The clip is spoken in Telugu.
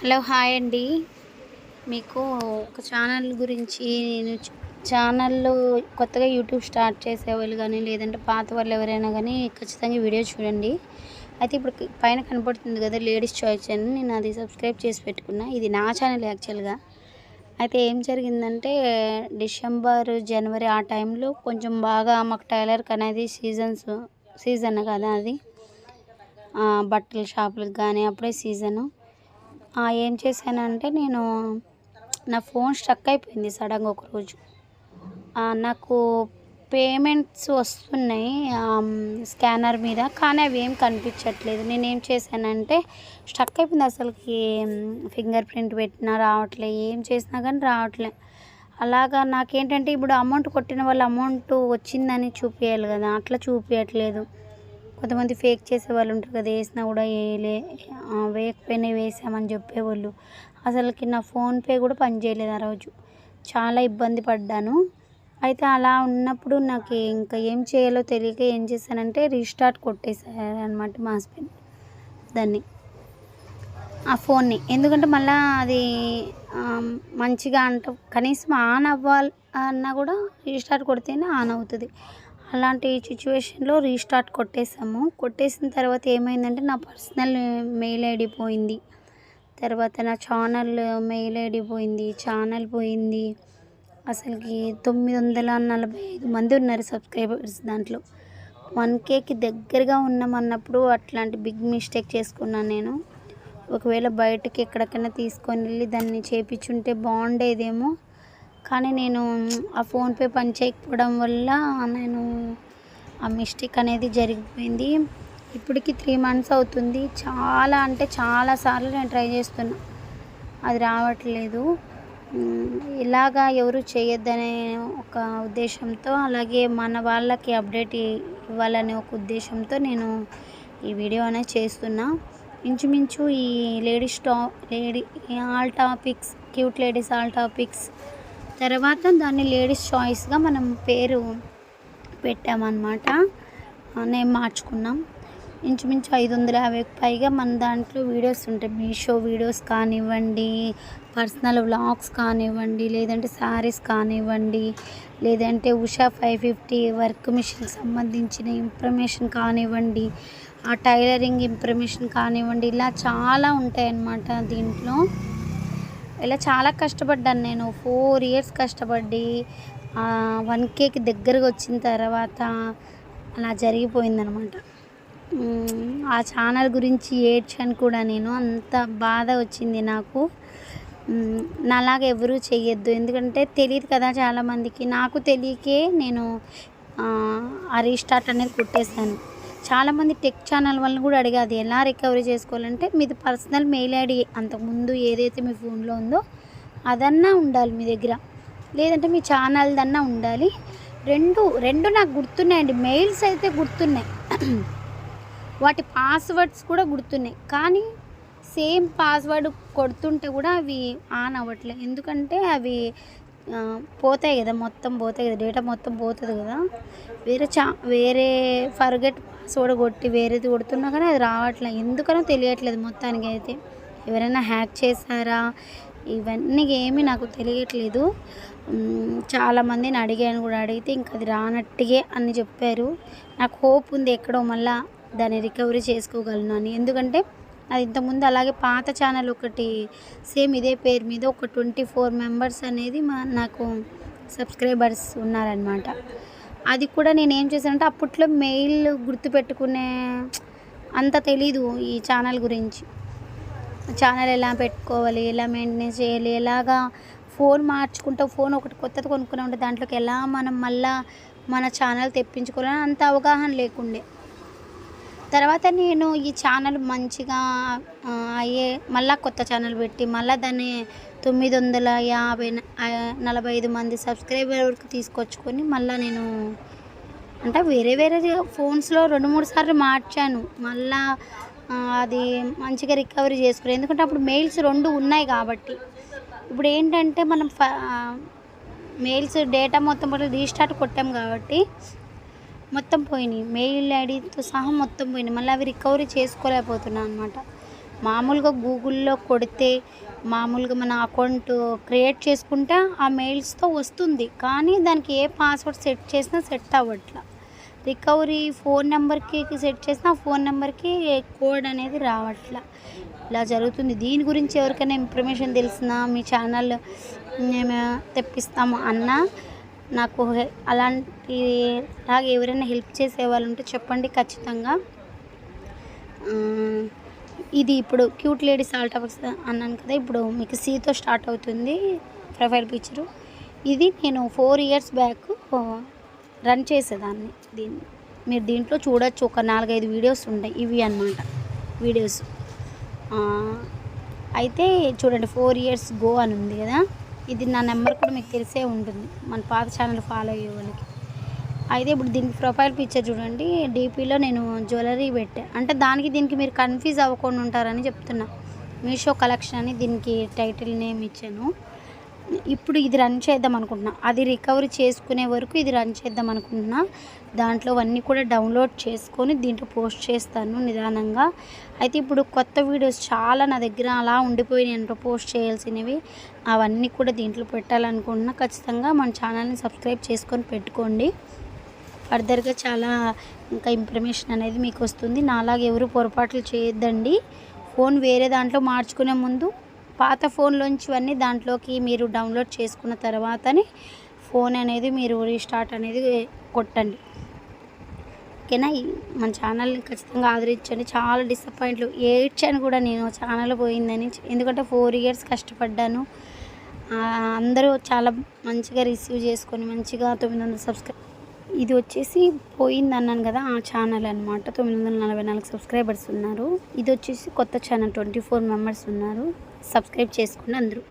హలో హాయ్ అండి. మీకు ఒక ఛానల్ గురించి నేను ఛానల్‌లో కొత్తగా యూట్యూబ్ స్టార్ట్ చేసేవాళ్ళు గానీ, లేదంటే పాత వాళ్ళు ఎవరైనా గానీ ఖచ్చితంగా ఈ వీడియో చూడండి. అయితే ఇప్పుడు పైన కనపడుతుంది కదా లేడీస్ చాయిస్ అని, నేను అది సబ్స్క్రైబ్ చేసి పెట్టుకున్నా. ఇది నా ఛానల్ యాక్చువల్‌గా. అయితే ఏం జరిగిందంటే డిసెంబర్, జనవరి ఆ టైంలో కొంచెం బాగా మాకు టైలర్‌కి అనేది సీజన్ కదా అది. బట్టల షాపులకు గానీ అప్పుడే సీజను. ఏం చేశానంటే నేను నా ఫోన్ స్ట్రక్ అయిపోయింది సడన్‌గా ఒకరోజు. నాకు పేమెంట్స్ వస్తున్నాయి స్కానర్ మీద, కానీ అవి ఏం కనిపించట్లేదు. నేనేం చేశానంటే స్ట్రక్ అయిపోయింది అసలుకి. ఫింగర్ ప్రింట్ పెట్టినా రావట్లే, ఏం చేసినా కానీ రావట్లే. అలాగా నాకేంటంటే ఇప్పుడు అమౌంట్ కొట్టిన వాళ్ళు అమౌంట్ వచ్చిందని చూపియాలి కదా, అట్లా చూపియట్లేదు. కొంతమంది ఫేక్ చేసేవాళ్ళు ఉంటారు కదా, వేసినా కూడా వేయకపోయినా వేసామని చెప్పేవాళ్ళు. అసలుకి నా ఫోన్పే కూడా పనిచేయలేదు ఆ రోజు. చాలా ఇబ్బంది పడ్డాను. అయితే అలా ఉన్నప్పుడు నాకు ఇంకా ఏం చేయాలో తెలియక ఏం చేశానంటే రీస్టార్ట్ కొట్టేసారనమాట మా హస్బెండ్ దాన్ని, ఆ ఫోన్ని. ఎందుకంటే మళ్ళీ అది మంచిగా కనీసం ఆన్ అవ్వాలి అన్నా కూడా రీస్టార్ట్ కొడితేనే ఆన్ అవుతుంది. అలాంటి సిచ్యువేషన్లో రీస్టార్ట్ కొట్టేసాము. కొట్టేసిన తర్వాత ఏమైందంటే నా పర్సనల్ మెయిల్ ఐడి పోయింది, తర్వాత నా ఛానల్ మెయిల్ ఐడి పోయింది, ఛానల్ పోయింది. అసలుకి 945 మంది ఉన్నారు సబ్స్క్రైబర్స్ దాంట్లో. 1Kకి దగ్గరగా ఉన్నామన్నప్పుడు అట్లాంటి బిగ్ మిస్టేక్ చేసుకున్నాను నేను. ఒకవేళ బయటకి ఎక్కడికైనా తీసుకొని వెళ్ళి దాన్ని చేపించుంటే బాగుండేదేమో, కానీ నేను ఆ ఫోన్పే పని చేయకపోవడం వల్ల నేను ఆ మిస్టేక్ అనేది జరిగిపోయింది. ఇప్పటికి 3 months అవుతుంది. చాలా అంటే చాలా సార్లు నేను ట్రై చేస్తున్నా, అది రావట్లేదు. ఇలాగా ఎవరు చేయొద్దనే ఒక ఉద్దేశంతో, అలాగే మన వాళ్ళకి అప్డేట్ ఇవ్వాలనే ఒక ఉద్దేశంతో నేను ఈ వీడియో అనేది చేస్తున్నా. ఇంచుమించు ఈ all topics, cute ladies all topics తర్వాత దాన్ని లేడీస్ చాయిస్గా మనం పేరు పెట్టామన్నమాట. నేమ్ మార్చుకున్నాం. ఇంచుమించు 550కి పైగా మన దాంట్లో వీడియోస్ ఉంటాయి. మీషో వీడియోస్ కానివ్వండి, పర్సనల్ వ్లాగ్స్ కానివ్వండి, లేదంటే శారీస్ కానివ్వండి, లేదంటే ఉషా 550 వర్క్ మిషన్కి సంబంధించిన ఇన్ఫర్మేషన్ కానివ్వండి, ఆ టైలరింగ్ ఇన్ఫర్మేషన్ కానివ్వండి, ఇలా చాలా ఉంటాయన్నమాట దీంట్లో. ఇలా చాలా కష్టపడ్డాను నేను. 4 years కష్టపడి 1Kకి దగ్గరగా వచ్చిన తర్వాత అలా జరిగిపోయిందనమాట. ఆ ఛానల్ గురించి ఏడ్చాను కూడా నేను. అంత బాధ వచ్చింది నాకు. నాలాగా ఎవరూ చెయ్యొద్దు, ఎందుకంటే తెలియదు కదా చాలామందికి. నాకు తెలియకే నేను ఆ రీస్టార్ట్ అనేది కొట్టేశాను. చాలామంది టెక్ ఛానల్ వాళ్ళని కూడా అడిగాది ఎలా రికవరీ చేసుకోవాలంటే, మీది పర్సనల్ మెయిల్ ఐడి అంతకుముందు ఏదైతే మీ ఫోన్లో ఉందో అదన్నా ఉండాలి మీ దగ్గర, లేదంటే మీ ఛానల్దన్నా ఉండాలి. రెండు నాకు గుర్తున్నాయండి. మెయిల్స్ అయితే గుర్తున్నాయి, వాటి పాస్వర్డ్స్ కూడా గుర్తున్నాయి, కానీ సేమ్ పాస్వర్డ్ కొడుతుంటే కూడా అవి ఆన్ అవ్వట్లేదు. ఎందుకంటే అవి పోతాయి కదా, మొత్తం పోతాయి కదా, డేటా మొత్తం పోతుంది కదా. వేరే ఫర్గెట్ పాస్వర్డ్ కొట్టి వేరేది కొడుతున్నా కానీ అది రావట్లేదు, ఎందుకనో తెలియట్లేదు మొత్తానికి. అయితే ఎవరైనా హ్యాక్ చేశారా ఇవన్నీ ఏమీ నాకు తెలియట్లేదు. చాలామందిని అడిగాను కూడా, అడిగితే ఇంక అది రానట్టుగే అని చెప్పారు. నాకు హోప్ ఉంది ఎక్కడో మళ్ళీ దాన్ని రికవరీ చేసుకోగలను అని. ఎందుకంటే అది ఇంతకుముందు అలాగే పాత ఛానల్ ఒకటి సేమ్ ఇదే పేరు మీద ఒక 24 members అనేది నాకు సబ్స్క్రైబర్స్ ఉన్నారనమాట. అది కూడా నేను ఏం చేశానంటే అప్పట్లో మెయిల్ గుర్తుపెట్టుకునే అంత తెలీదు ఈ ఛానల్ గురించి. ఛానల్ ఎలా పెట్టుకోవాలి, ఎలా మెయింటెనెన్స్ చేయాలి, ఎలాగా ఫోన్ మార్చుకుంటూ ఫోన్ ఒకటి కొత్తది కొనుక్కునే ఉంటే దాంట్లోకి ఎలా మనం మళ్ళీ మన ఛానల్ తెప్పించుకోవాలని అంత అవగాహన లేకుండే. తర్వాత నేను ఈ ఛానల్ మంచిగా మళ్ళీ కొత్త ఛానల్ పెట్టి మళ్ళీ దాన్ని 945 మంది సబ్స్క్రైబర్ వరకు తీసుకొచ్చుకొని మళ్ళీ నేను అంటే వేరే ఫోన్స్లో 2-3 సార్లు మార్చాను. మళ్ళీ అది మంచిగా రికవరీ చేసుకున్నాను, ఎందుకంటే అప్పుడు మెయిల్స్ 2 ఉన్నాయి కాబట్టి. ఇప్పుడు ఏంటంటే మనం మెయిల్స్ డేటా మొత్తం రీస్టార్ట్ కొట్టాం కాబట్టి మొత్తం పోయినాయి, మెయిల్ ఐడితో సహా మొత్తం పోయినాయి. మళ్ళీ అవి రికవరీ చేసుకోలేకపోతున్నాను అనమాట. మామూలుగా గూగుల్లో కొడితే మామూలుగా మన అకౌంట్ క్రియేట్ చేసుకుంటే ఆ మెయిల్స్తో వస్తుంది, కానీ దానికి ఏ పాస్వర్డ్ సెట్ చేసినా సెట్ అవ్వట్లా. రికవరీ ఫోన్ నెంబర్కి సెట్ చేసినా ఆ ఫోన్ నెంబర్కి కోడ్ అనేది రావట్లా. ఇలా జరుగుతుంది. దీని గురించి ఎవరికైనా ఇన్ఫర్మేషన్ తెలిసినా మీ ఛానల్ మేము తెప్పిస్తాము అన్నా నాకు అలాంటి లాగా ఎవరైనా హెల్ప్ చేసే వాళ్ళు ఉంటే చెప్పండి ఖచ్చితంగా. ఇది ఇప్పుడు క్యూట్ లేడీ సాల్ట్ టాపిక్స్ అన్నాను కదా, ఇప్పుడు మీకు సీతో స్టార్ట్ అవుతుంది ప్రొఫైల్ పిక్చరు. ఇది నేను 4 years బ్యాక్ రన్ చేసేదాన్ని. మీరు దీంట్లో చూడొచ్చు, ఒక 4-5 వీడియోస్ ఉంటాయి. ఇవి అన్నమాట వీడియోస్. అయితే చూడండి 4 years గో అని ఉంది కదా, ఇది నా నెంబర్ కూడా మీకు తెలిసే ఉంటుంది మన పాత ఛానల్ ఫాలో అయ్యే వాళ్ళకి. అయితే ఇప్పుడు దీనికి ప్రొఫైల్ పిక్చర్ చూడండి, డీపీలో నేను జ్యువెలరీ పెట్టా. అంటే దీనికి మీరు కన్ఫ్యూజ్ అవ్వకుండా ఉంటారని చెప్తున్నా. మీషో కలెక్షన్ అని దీనికి టైటిల్ నేమ్ ఇచ్చాను. ఇప్పుడు ఇది రన్ చేద్దాం అనుకుంటున్నా, అది రికవరీ చేసుకునే వరకు ఇది రన్ చేద్దాం అనుకుంటున్నా. దాంట్లో అన్నీ కూడా డౌన్లోడ్ చేసుకొని దీంట్లో పోస్ట్ చేస్తాను నిదానంగా. అయితే ఇప్పుడు కొత్త వీడియోస్ చాలా నా దగ్గర అలా ఉండిపోయినాయి పోస్ట్ చేయాల్సినవి, అవన్నీ కూడా దీంట్లో పెట్టాలనుకుంటున్నా. ఖచ్చితంగా మన ఛానల్ని సబ్స్క్రైబ్ చేసుకొని పెట్టుకోండి. ఫర్దర్గా చాలా ఇంకా ఇన్ఫర్మేషన్ అనేది మీకు వస్తుంది. నాలాగా ఎవరు పొరపాట్లు చేయొద్దండి. ఫోన్ వేరే దాంట్లో మార్చుకునే ముందు పాత ఫోన్లోంచి ఇవన్నీ దాంట్లోకి మీరు డౌన్లోడ్ చేసుకున్న తర్వాతనే ఫోన్ అనేది మీరు రీస్టార్ట్ అనేది కొట్టండి, ఓకేనా. మన ఛానల్ని ఖచ్చితంగా ఆదరించండి. చాలా డిసప్పాయింట్లు ఏడ్చాను కూడా నేను ఛానల్ పోయిందని, ఎందుకంటే 4 years కష్టపడ్డాను. అందరూ చాలా మంచిగా రిసీవ్ చేసుకొని మంచిగా 900 సబ్స్క్రైబ్, ఇది వచ్చేసి పోయింది అన్నాను కదా ఆ ఛానల్ అనమాట. 944 సబ్స్క్రైబర్స్ ఉన్నారు. ఇది వచ్చేసి కొత్త ఛానల్ 24 members ఉన్నారు. సబ్స్క్రైబ్ చేసుకోండి అందరూ.